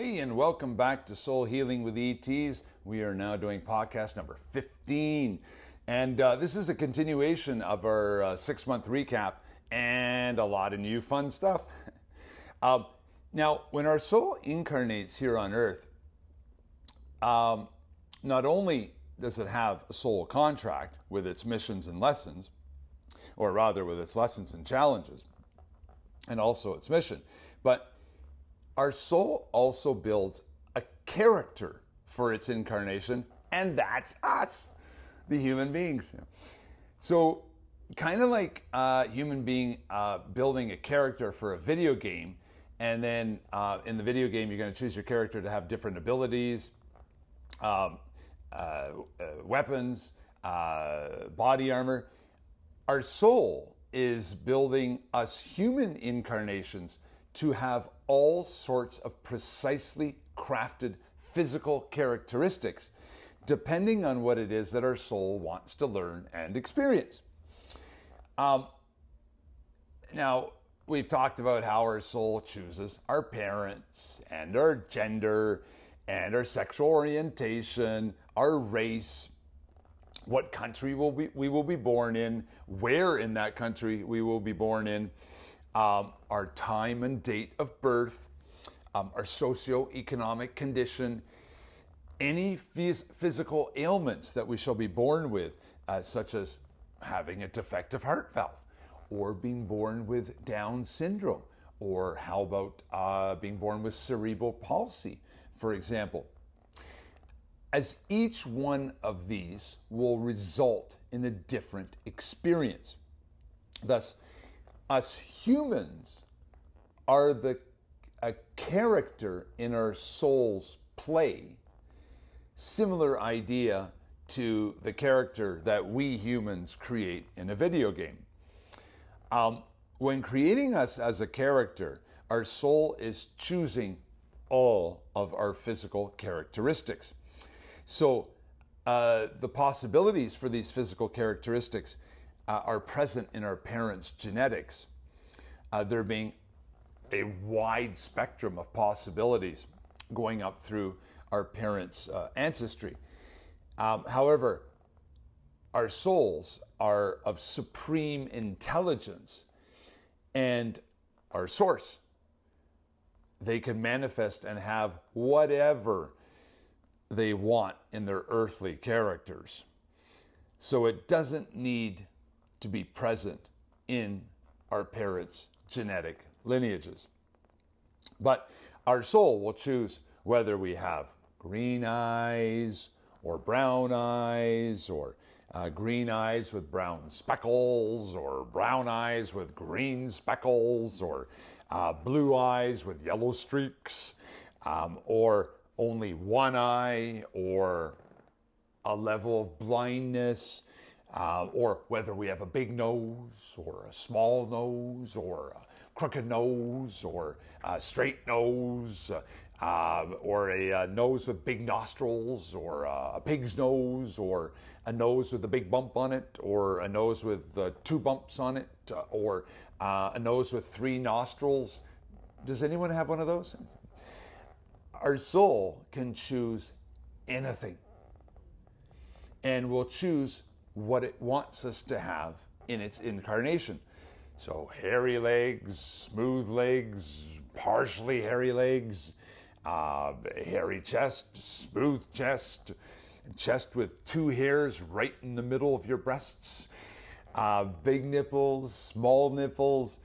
Hey, and welcome back to Soul Healing with ETs. We are now doing podcast number 15. And this is a continuation of our 6-month recap and a lot of new fun stuff. Now, when our soul incarnates here on earth, not only does it have a soul contract with its missions and lessons, or rather with its lessons and challenges, and also its mission, but our soul also builds a character for its incarnation, and that's us, the human beings. So kind of like a human being building a character for a video game, and then in the video game you're going to choose your character to have different abilities, weapons, body armor. Our soul is building us human incarnations to have all sorts of precisely crafted physical characteristics, depending on what it is that our soul wants to learn and experience. Now, we've talked about how our soul chooses our parents and our gender and our sexual orientation, our race, what country we will be born in, where in that country we will be born in, our time and date of birth, our socioeconomic condition, any physical ailments that we shall be born with, such as having a defective heart valve, or being born with Down syndrome, or how about being born with cerebral palsy, for example. As each one of these will result in a different experience. Thus, us humans are a character in our soul's play. Similar idea to the character that we humans create in a video game. When creating us as a character, our soul is choosing all of our physical characteristics. So the possibilities for these physical characteristics are present in our parents' genetics. There being a wide spectrum of possibilities going up through our parents' ancestry. However, our souls are of supreme intelligence and our source. They can manifest and have whatever they want in their earthly characters. So it doesn't need to be present in our parents' genetic lineages. But our soul will choose whether we have green eyes or brown eyes, or green eyes with brown speckles, or brown eyes with green speckles, or blue eyes with yellow streaks, or only one eye, or a level of blindness, or whether we have a big nose, or a small nose, or a crooked nose, or a straight nose, or a nose with big nostrils, or a pig's nose, or a nose with a big bump on it, or a nose with 2 bumps on it, or a nose with 3 nostrils. Does anyone have one of those? Our soul can choose anything, and will choose what it wants us to have in its incarnation. So hairy legs, smooth legs, partially hairy legs, hairy chest, smooth chest, chest with 2 hairs right in the middle of your breasts, big nipples, small nipples,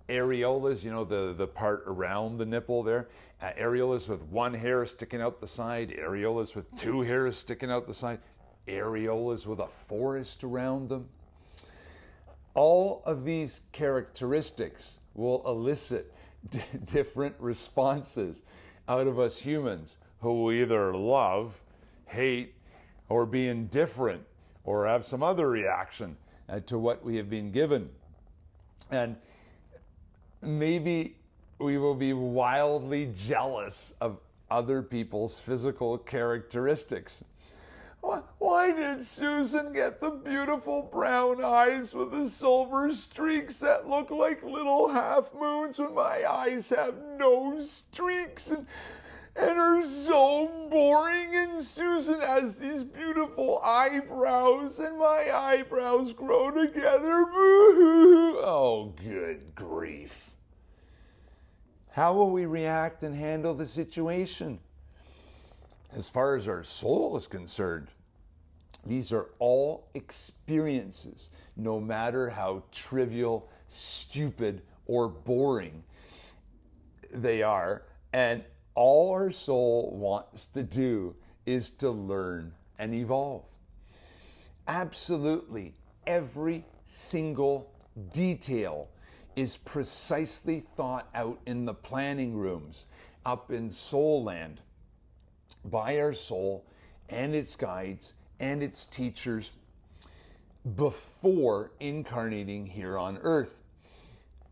areolas, you know, the part around the nipple there, areolas with 1 hair sticking out the side, areolas with 2 hairs sticking out the side, areolas with a forest around them. All of these characteristics will elicit different responses out of us humans, who will either love, hate, or be indifferent, or have some other reaction to what we have been given. And maybe we will be wildly jealous of other people's physical characteristics. Why did Susan get the beautiful brown eyes with the silver streaks that look like little half moons when my eyes have no streaks and are so boring? And Susan has these beautiful eyebrows and my eyebrows grow together. Boo-hoo. Oh, good grief. How will we react and handle the situation? As far as our soul is concerned, these are all experiences, no matter how trivial, stupid, or boring they are. And all our soul wants to do is to learn and evolve. Absolutely every single detail is precisely thought out in the planning rooms up in Soul Land by our soul and its guides and its teachers before incarnating here on earth.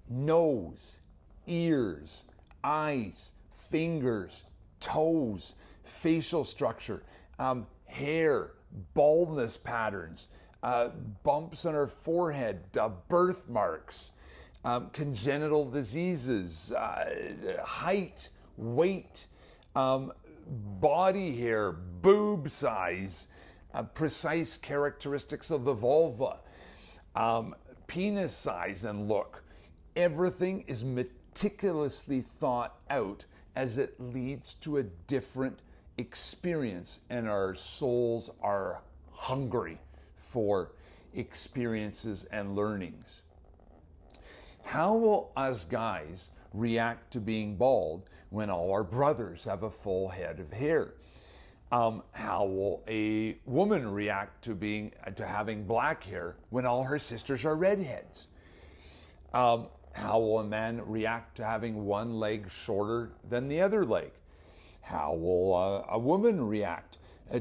Nose, ears, eyes, fingers, toes, facial structure, hair, baldness patterns, bumps on our forehead, birthmarks, congenital diseases, height, weight, body hair, boob size, precise characteristics of the vulva, penis size and look. Everything is meticulously thought out as it leads to a different experience, and our souls are hungry for experiences and learnings. How will us guys react to being bald when all our brothers have a full head of hair? How will a woman react to having black hair when all her sisters are redheads? How will a man react to having one leg shorter than the other leg? How will a woman react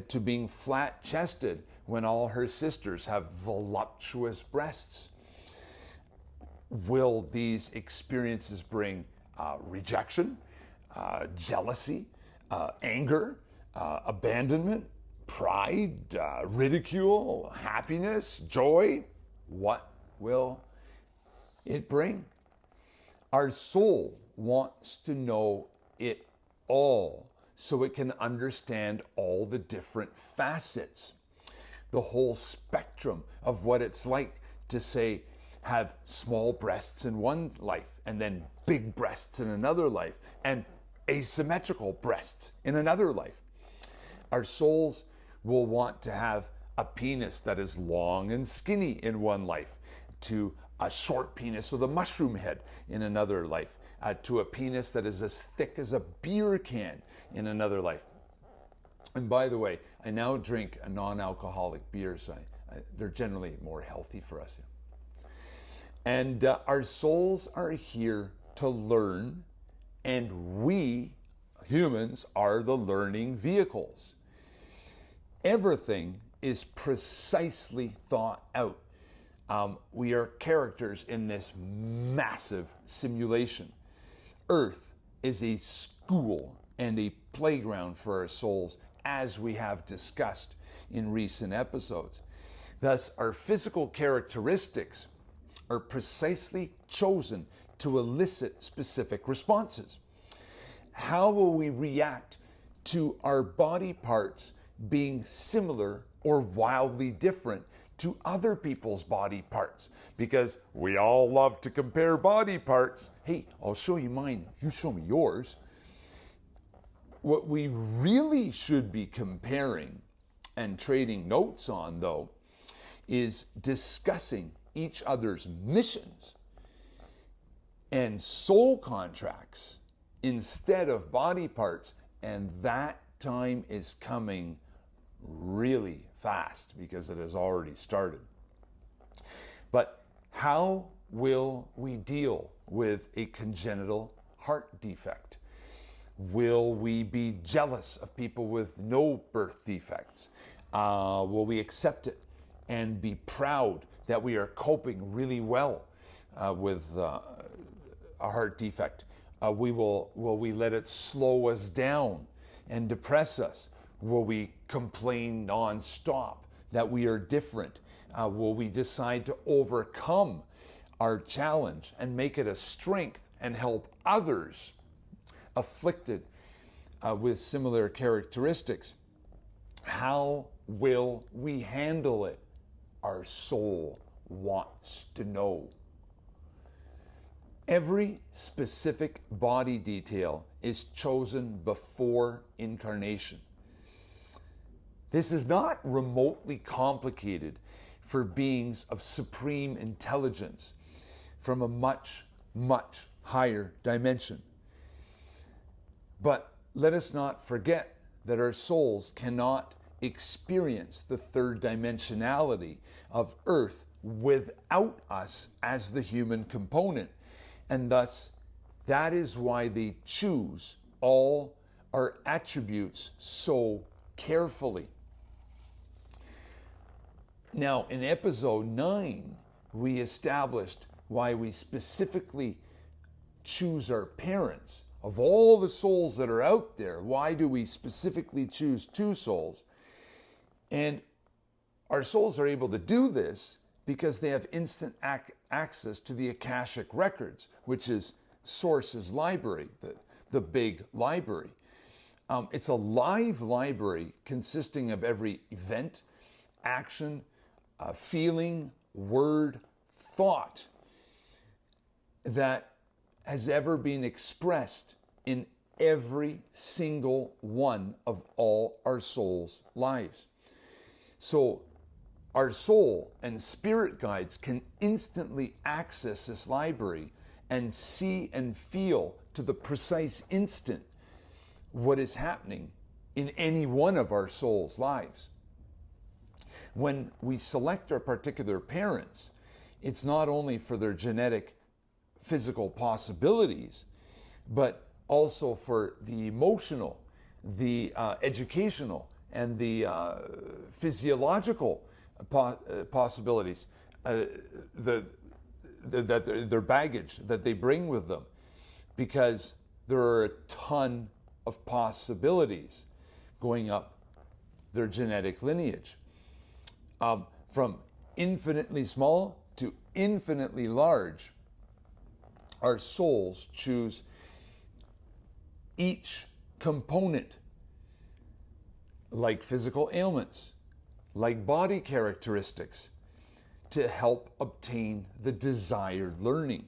to being flat-chested when all her sisters have voluptuous breasts? Will these experiences bring rejection, jealousy, anger, abandonment, pride, ridicule, happiness, joy? What will it bring? Our soul wants to know it all so it can understand all the different facets, the whole spectrum of what it's like to, say, have small breasts in one life and then big breasts in another life and asymmetrical breasts in another life. Our souls will want to have a penis that is long and skinny in one life, to a short penis with a mushroom head in another life, to a penis that is as thick as a beer can in another life. And by the way, I now drink a non-alcoholic beer, so they're generally more healthy for us. And our souls are here to learn, and we humans are the learning vehicles. Everything is precisely thought out. We are characters in this massive simulation. Earth is a school and a playground for our souls, as we have discussed in recent episodes. Thus, our physical characteristics are precisely chosen to elicit specific responses. How will we react to our body parts being similar or wildly different to other people's body parts? Because we all love to compare body parts. Hey, I'll show you mine, you show me yours. What we really should be comparing and trading notes on, though, is discussing each other's missions and soul contracts instead of body parts. And that time is coming really fast because it has already started. But how will we deal with a congenital heart defect? Will we be jealous of people with no birth defects? Will we accept it and be proud that we are coping really well with a heart defect? Will we let it slow us down and depress us? Will we complain nonstop that we are different? Will we decide to overcome our challenge and make it a strength and help others afflicted with similar characteristics? How will we handle it? Our soul wants to know. Every specific body detail is chosen before incarnation. This is not remotely complicated for beings of supreme intelligence from a much, much higher dimension. But let us not forget that our souls cannot experience the third dimensionality of Earth without us as the human component. And thus, that is why they choose all our attributes so carefully. Now, in episode 9, we established why we specifically choose our parents. Of all the souls that are out there, why do we specifically choose 2 souls? And our souls are able to do this because they have instant access to the Akashic records, which is Source's library, the big library. It's a live library consisting of every event, action, feeling, word, thought that has ever been expressed in every single one of all our souls' lives. So our soul and spirit guides can instantly access this library and see and feel to the precise instant what is happening in any one of our souls' lives. When we select our particular parents, it's not only for their genetic physical possibilities, but also for the emotional, the educational, and the physiological possibilities, their baggage that they bring with them, because there are a ton of possibilities going up their genetic lineage, from infinitely small to infinitely large. Our souls choose each component, like physical ailments, like body characteristics, to help obtain the desired learning.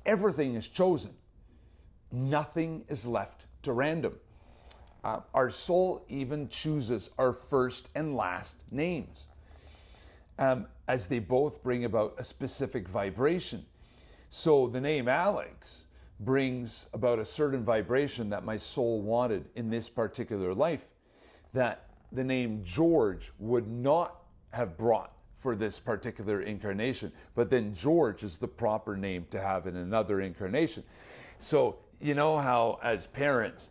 Everything is chosen. Nothing is left to random. Our soul even chooses our first and last names, as they both bring about a specific vibration. So the name Alex brings about a certain vibration that my soul wanted in this particular life, that the name George would not have brought for this particular incarnation. But then George is the proper name to have in another incarnation. So you know how as parents,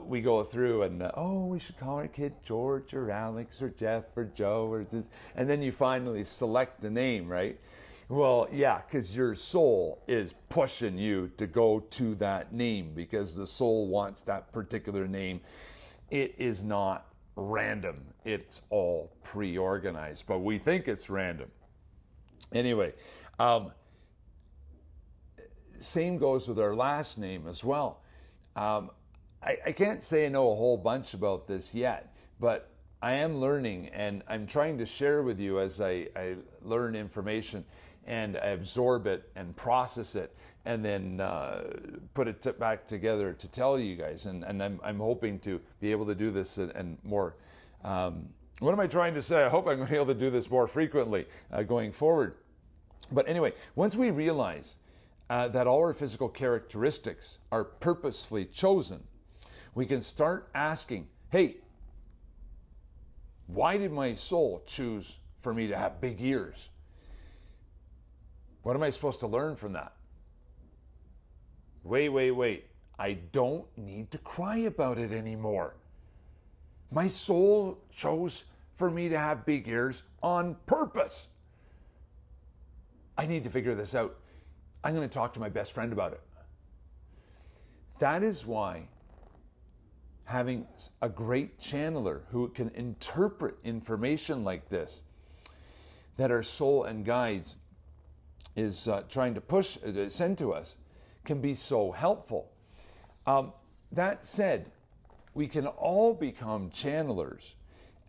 we go through and, we should call our kid George or Alex or Jeff or Joe or this, and then you finally select the name, right? Well, yeah, because your soul is pushing you to go to that name because the soul wants that particular name. It is not random. It's all pre-organized, but we think it's random. Anyway, same goes with our last name as well. I can't say I know a whole bunch about this yet, but I am learning, and I'm trying to share with you as I learn information and I absorb it and process it, and then put it back together to tell you guys. And I'm hoping to be able to do this and more. What am I trying to say? I hope I'm going to be able to do this more frequently going forward. But anyway, once we realize that all our physical characteristics are purposefully chosen, we can start asking, hey, why did my soul choose for me to have big ears? What am I supposed to learn from that? Wait. I don't need to cry about it anymore. My soul chose for me to have big ears on purpose. I need to figure this out. I'm going to talk to my best friend about it. That is why having a great channeler who can interpret information like this that our soul and guides is trying to send to us can be so helpful. That said, we can all become channelers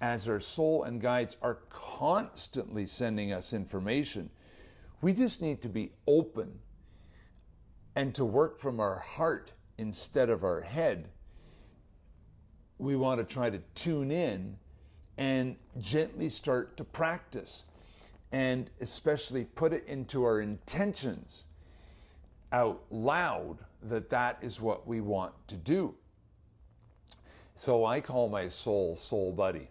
as our soul and guides are constantly sending us information. We just need to be open and to work from our heart instead of our head. We want to try to tune in and gently start to practice, and especially put it into our intentions out loud that that is what we want to do. So I call my soul, soul buddy.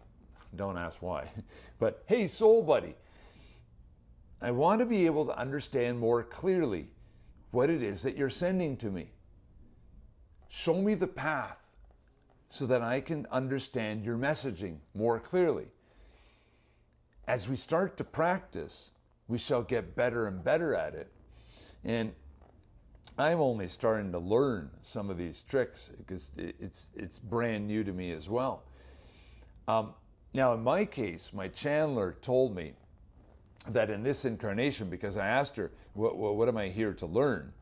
Don't ask why. But hey, soul buddy, I want to be able to understand more clearly what it is that you're sending to me. Show me the path so that I can understand your messaging more clearly. As we start to practice, we shall get better and better at it. And I'm only starting to learn some of these tricks because it's brand new to me as well. Now, in my case, my channeler told me that in this incarnation, because I asked her, what am I here to learn?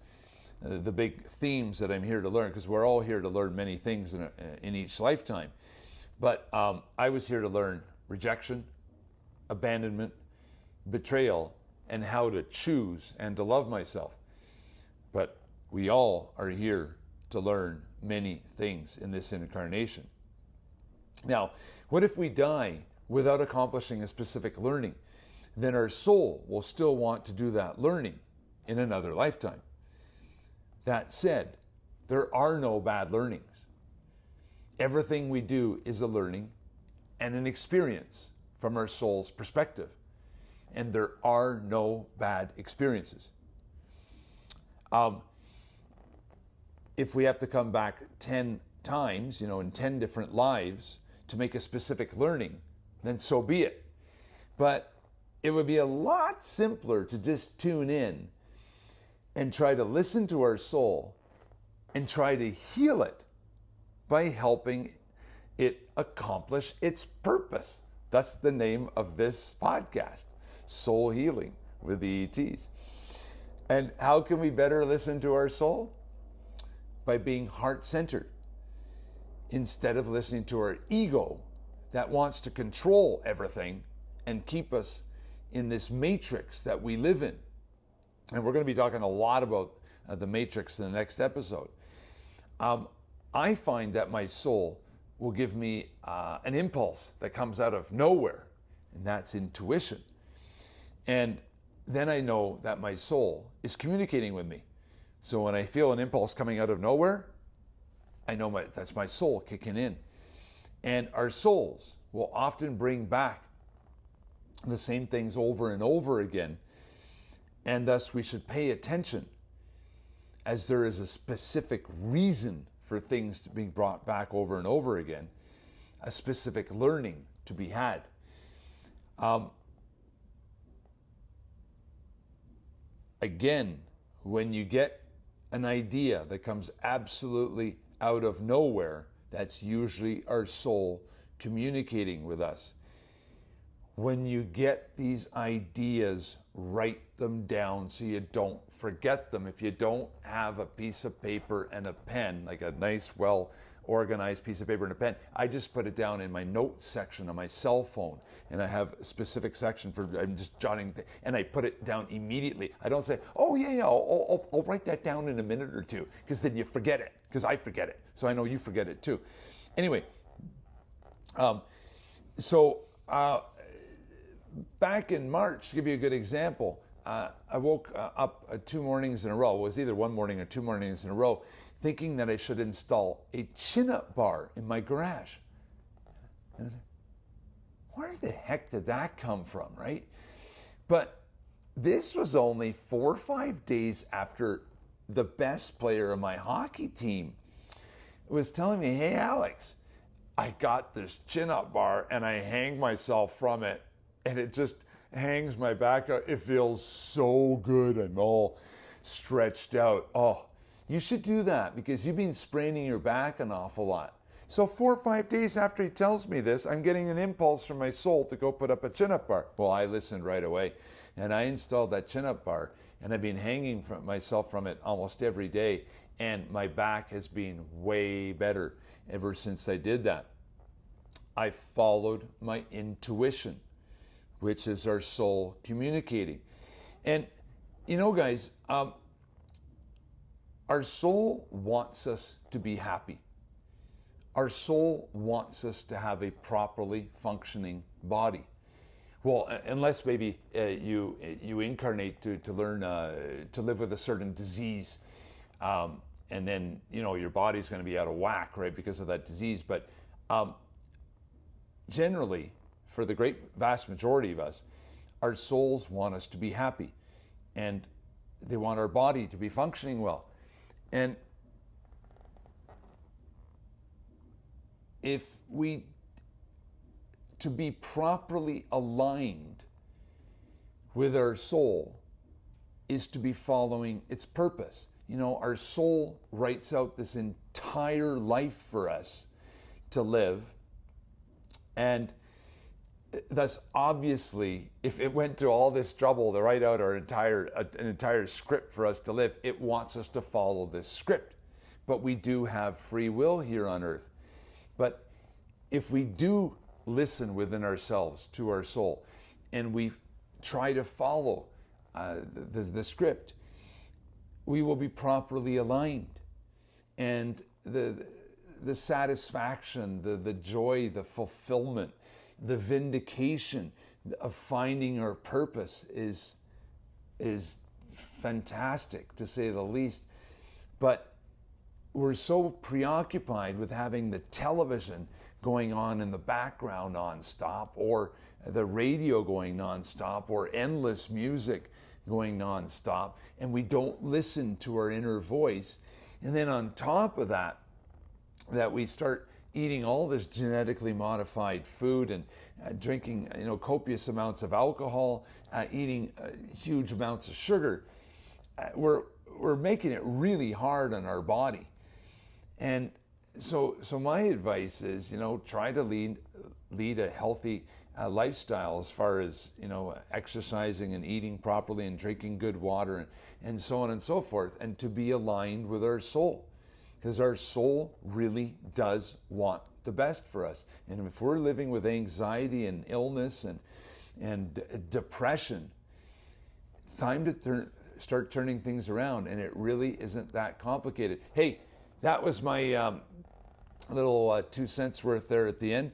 The big themes that I'm here to learn, because we're all here to learn many things in each lifetime. But I was here to learn rejection, abandonment, betrayal, and how to choose and to love myself. But we all are here to learn many things in this incarnation. Now, what if we die without accomplishing a specific learning? Then our soul will still want to do that learning in another lifetime. That said, there are no bad learnings. Everything we do is a learning and an experience from our soul's perspective. And there are no bad experiences. If we have to come back 10 times, in 10 different lives to make a specific learning, then so be it. But it would be a lot simpler to just tune in and try to listen to our soul and try to heal it by helping it accomplish its purpose. That's the name of this podcast, Soul Healing with the ETs. And how can we better listen to our soul? By being heart-centered instead of listening to our ego that wants to control everything and keep us in this matrix that we live in. And we're going to be talking a lot about the matrix in the next episode. I find that my soul will give me an impulse that comes out of nowhere, and that's intuition. And then I know that my soul is communicating with me. So when I feel an impulse coming out of nowhere, I know that's my soul kicking in. And our souls will often bring back the same things over and over again. And thus we should pay attention, as there is a specific reason for things being brought back over and over again, a specific learning to be had. Again, when you get an idea that comes absolutely out of nowhere, that's usually our soul communicating with us. When you get these ideas, write them down so you don't forget them. If you don't have a piece of paper and a pen, like a nice, well-organized piece of paper and a pen, I just put it down in my notes section on my cell phone, and I have a specific section for, I'm just jotting, and I put it down immediately. I don't say, oh yeah, I'll write that down in a minute or two, because then you forget it, because I forget it. So I know you forget it too. Anyway, back in March, to give you a good example, I woke up 2 mornings in a row. It was either one morning or 2 mornings in a row, thinking that I should install a chin-up bar in my garage. And where the heck did that come from, right? But this was only 4 or 5 days after the best player of my hockey team was telling me, hey, Alex, I got this chin-up bar and I hang myself from it, and it just hangs my back out. It feels so good. I'm all stretched out. Oh, you should do that, because you've been spraining your back an awful lot. So 4 or 5 days after he tells me this, I'm getting an impulse from my soul to go put up a chin-up bar. Well, I listened right away, and I installed that chin-up bar, and I've been hanging myself from it almost every day, and my back has been way better ever since I did that. I followed my intuition, which is our soul communicating. And you know, guys, our soul wants us to be happy. Our soul wants us to have a properly functioning body. Well, unless maybe you incarnate to learn to live with a certain disease, and then your body's going to be out of whack, right, because of that disease. But generally, for the great vast majority of us, our souls want us to be happy, and they want our body to be functioning well. And if we, to be properly aligned with our soul, is to be following its purpose. Our soul writes out this entire life for us to live, and thus, obviously, if it went to all this trouble to write out an entire script for us to live, it wants us to follow this script. But we do have free will here on earth. But if we do listen within ourselves to our soul, and we try to follow the script, we will be properly aligned. And the satisfaction, the joy, the fulfillment, the vindication of finding our purpose is fantastic, to say the least. But we're so preoccupied with having the television going on in the background nonstop, or the radio going nonstop, or endless music going nonstop, and we don't listen to our inner voice. And then on top of that we start eating all this genetically modified food and drinking copious amounts of alcohol, eating huge amounts of sugar. We're making it really hard on our body. And so my advice is, try to lead a healthy lifestyle, as far as exercising and eating properly and drinking good water and so on and so forth, and to be aligned with our soul. Because our soul really does want the best for us. And if we're living with anxiety and illness and depression, it's time to start turning things around, and it really isn't that complicated. Hey, that was my little 2 cents worth there at the end,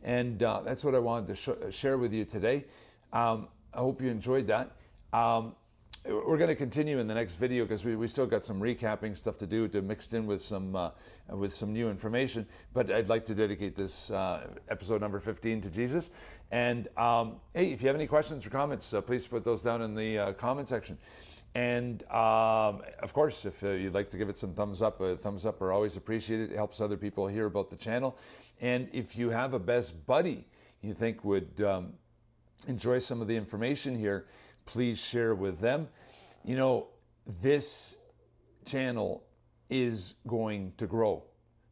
and that's what I wanted to share with you today. I hope you enjoyed that. We're going to continue in the next video, because we still got some recapping stuff to do, to mixed in with some new information. But I'd like to dedicate this episode number 15 to Jesus. And hey, if you have any questions or comments, please put those down in the comment section. And of course, if you'd like to give it some thumbs up are always appreciated. It helps other people hear about the channel. And if you have a best buddy you think would enjoy some of the information here, please share with them. This channel is going to grow.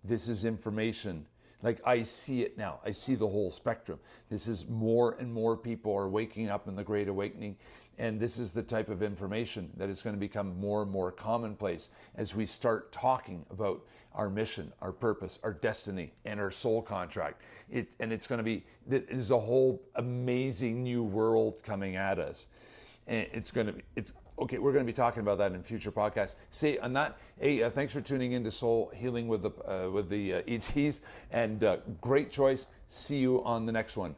This is information. Like, I see it now. I see the whole spectrum. This is more and more people are waking up in the Great Awakening. And this is the type of information that is going to become more and more commonplace as we start talking about our mission, our purpose, our destiny, and our soul contract. It's going to be, there's a whole amazing new world coming at us. And okay, we're going to be talking about that in future podcasts. See, on that, hey, thanks for tuning in to Soul Healing with the ETs, and great choice. See you on the next one.